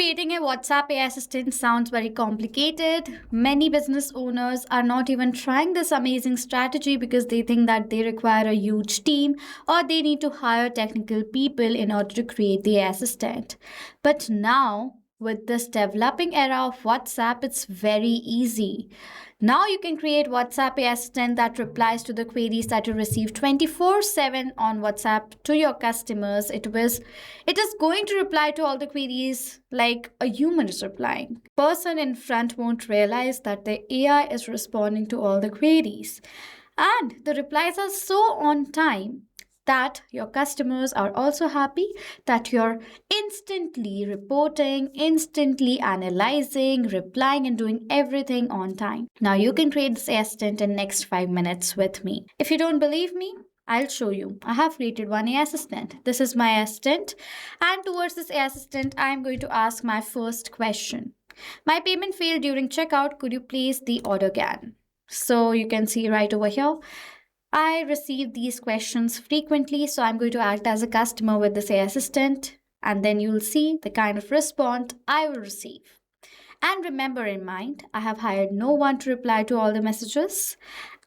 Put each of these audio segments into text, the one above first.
creating a WhatsApp AI assistant sounds very complicated. Many business owners are not even trying this amazing strategy because they think that they require a huge team or they need to hire technical people in order to create the AI assistant. But now, with this developing era of WhatsApp, it's very easy. Now you can create WhatsApp AI assistant that replies to the queries that you receive 24/7 on WhatsApp to your customers. It is going to reply to all the queries like a human is replying. Person in front won't realize that the AI is responding to all the queries. And the replies are so on time that your customers are also happy that you're instantly reporting, instantly analyzing, replying, and doing everything on time. Now you can create this assistant in next 5 minutes with me. If you don't believe me, I'll show you. I have created one AI assistant. This is my assistant. And towards this AI assistant, I'm going to ask my first question. My payment failed during checkout. Could you place the order again? So you can see right over here. I receive these questions frequently, so I'm going to act as a customer with this AI assistant, and then you'll see the kind of response I will receive. And remember in mind, I have hired no one to reply to all the messages,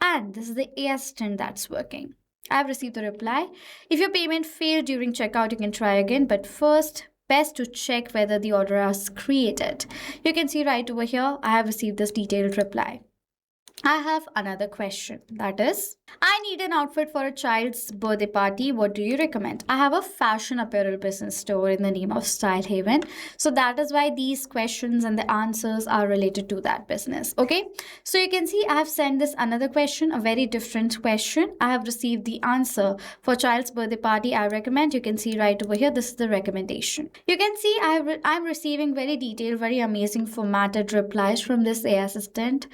and this is the AI assistant that's working. I've received the reply. If your payment failed during checkout, you can try again, but first, best to check whether the order was created. You can see right over here, I have received this detailed reply. I have another question. That is, I need an outfit for a child's birthday party. What do you recommend? I have a fashion apparel business store in the name of Style Haven. So that is why these questions and the answers are related to that business. Okay. So you can see I have sent this another question, a very different question. I have received the answer for child's birthday party. I recommend. You can see right over here. This is the recommendation. You can see I'm receiving very detailed, very amazing formatted replies from this AI assistant.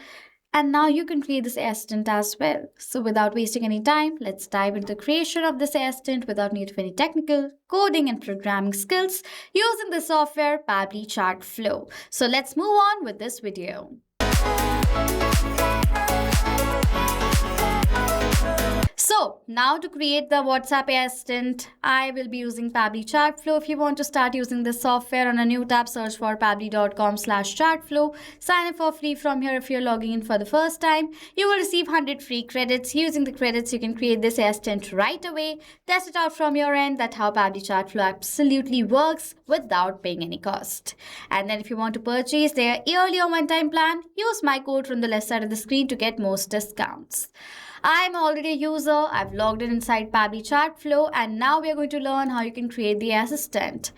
And now you can create this assistant as well. So without wasting any time, let's dive into the creation of this assistant without need of any technical, coding and programming skills using the software Pabbly Chatflow. So let's move on with this video. So now to create the WhatsApp AI assistant, I will be using Pabbly Chatflow. If you want to start using this software on a new tab, search for pabbly.com/chatflow. Sign up for free from here if you're logging in for the first time. You will receive 100 free credits. Using the credits, you can create this assistant right away. Test it out from your end. That's how Pabbly Chatflow absolutely works without paying any cost. And then if you want to purchase their yearly or one-time plan, use my code from the left side of the screen to get most discounts. I'm already a user. I've logged in inside Pabbly Chatflow, and now we are going to learn how you can create the assistant.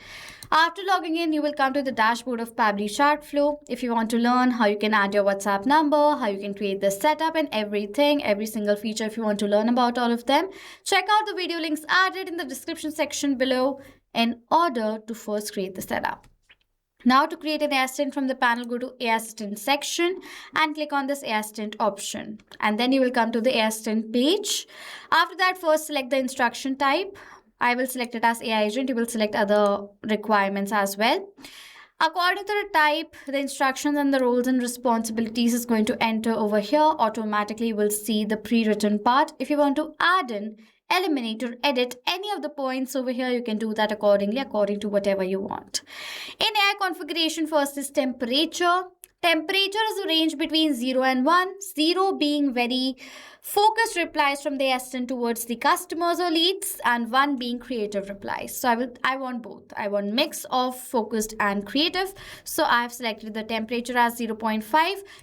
After logging in, you will come to the dashboard of Pabbly Chatflow. If you want to learn how you can add your WhatsApp number, how you can create the setup and everything, every single feature, if you want to learn about all of them, check out the video links added in the description section below in order to first create the setup. Now to create an assistant from the panel, go to AI Assistant section and click on this AI Assistant option. And then you will come to the AI Assistant page. After that, first select the instruction type. I will select it as AI agent. You will select other requirements as well. According to the type, the instructions and the roles and responsibilities is going to enter over here. Automatically, you will see the pre-written part. If you want to add in, eliminate or edit any of the points over here, you can do that accordingly, according to whatever you want. In AI configuration, first is temperature. Temperature is a range between 0 and 1, 0 being very focused replies from the assistant towards the customers or leads, and 1 being creative replies. So I want both. I want mix of focused and creative. So I have selected the temperature as 0.5.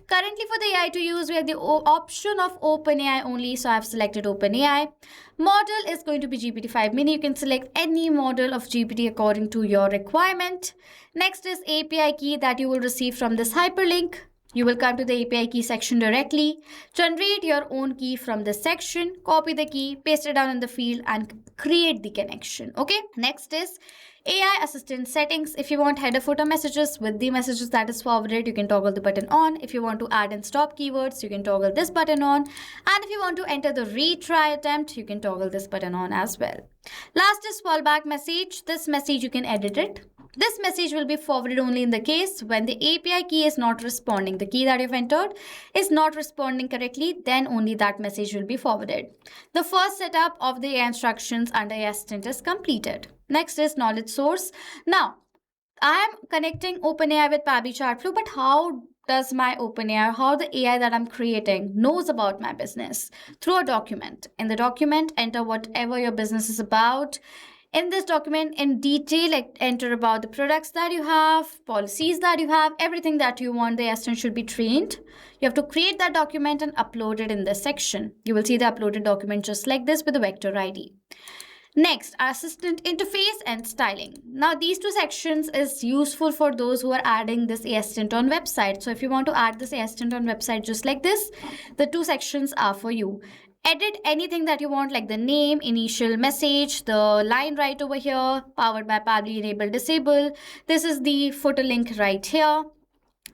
Currently for the AI to use, we have the option of OpenAI only. So I have selected OpenAI. Model is going to be GPT-5 mini. You can select any model of GPT according to your requirement. Next is API key that you will receive from this hyperlink. You will come to the API key section directly. Generate your own key from this section. Copy the key, paste it down in the field and create the connection. Okay. Next is AI assistant settings. If you want header footer messages with the messages that is forwarded, you can toggle the button on. If you want to add and stop keywords, you can toggle this button on. And if you want to enter the retry attempt, you can toggle this button on as well. Last is fallback message. This message you can edit it. This message will be forwarded only in the case when the API key is not responding. The key that you've entered is not responding correctly, then only that message will be forwarded. The first setup of the instructions under assistant is completed. Next is knowledge source. Now, I am connecting OpenAI with Pabbly Chatflow, but how does my OpenAI, how the AI that I'm creating knows about my business? Through a document. In the document, enter whatever your business is about. In this document, in detail, enter about the products that you have, policies that you have, everything that you want the assistant should be trained. You have to create that document and upload it in this section. You will see the uploaded document just like this with a vector ID. Next, assistant interface and styling. Now, these two sections is useful for those who are adding this assistant on website. So if you want to add this assistant on website just like this, the two sections are for you. Edit anything that you want, like the name, initial message, the line right over here, powered by Pabbly enable disable. This is the footer link right here.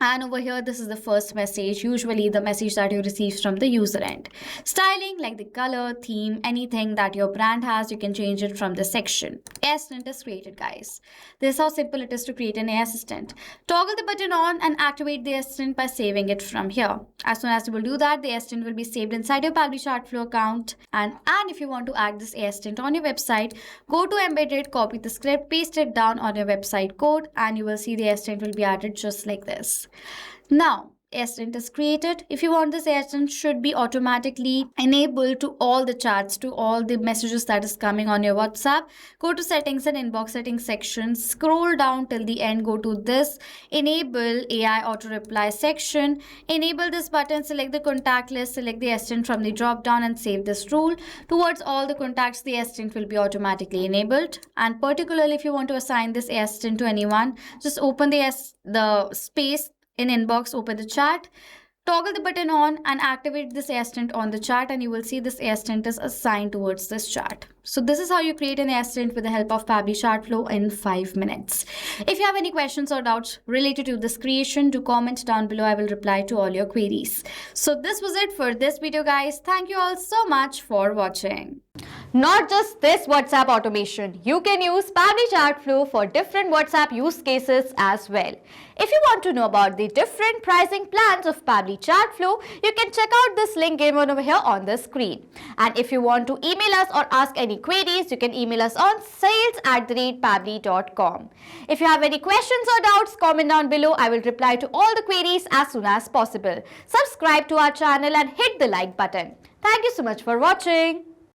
And over here, this is the first message, usually the message that you receive from the user end. Styling, like the color, theme, anything that your brand has, you can change it from this section. Assistant is created, guys. This is how simple it is to create an assistant. Toggle the button on and activate the assistant by saving it from here. As soon as you will do that, the assistant will be saved inside your Pabbly Chatflow account. And if you want to add this assistant on your website, go to embedded, copy the script, paste it down on your website code, and you will see the assistant will be added just like this. Now, assistant is created. If you want this assistant should be automatically enabled to all the chats, to all the messages that is coming on your WhatsApp, go to settings and inbox settings section, scroll down till the end, go to this enable AI auto reply section, enable this button, select the contact list, select the assistant from the drop down and save this rule. Towards all the contacts, the assistant will be automatically enabled. And particularly if you want to assign this assistant to anyone, just open the space in inbox, open the chat, toggle the button on and activate this assistant on the chat, and you will see this assistant is assigned towards this chat. So this is how you create an assistant with the help of Pabbly Chatflow in 5 minutes. If you have any questions or doubts related to this creation, do comment down below. I will reply to all your queries. So this was it for this video, guys. Thank you all so much for watching. Not just this WhatsApp automation, you can use Pabbly Chatflow for different WhatsApp use cases as well. If you want to know about the different pricing plans of Pabbly Chatflow, you can check out this link given over here on the screen. And if you want to email us or ask any queries, you can email us on sales@pabbly.com. If you have any questions or doubts, comment down below. I will reply to all the queries as soon as possible. Subscribe to our channel and hit the like button. Thank you so much for watching.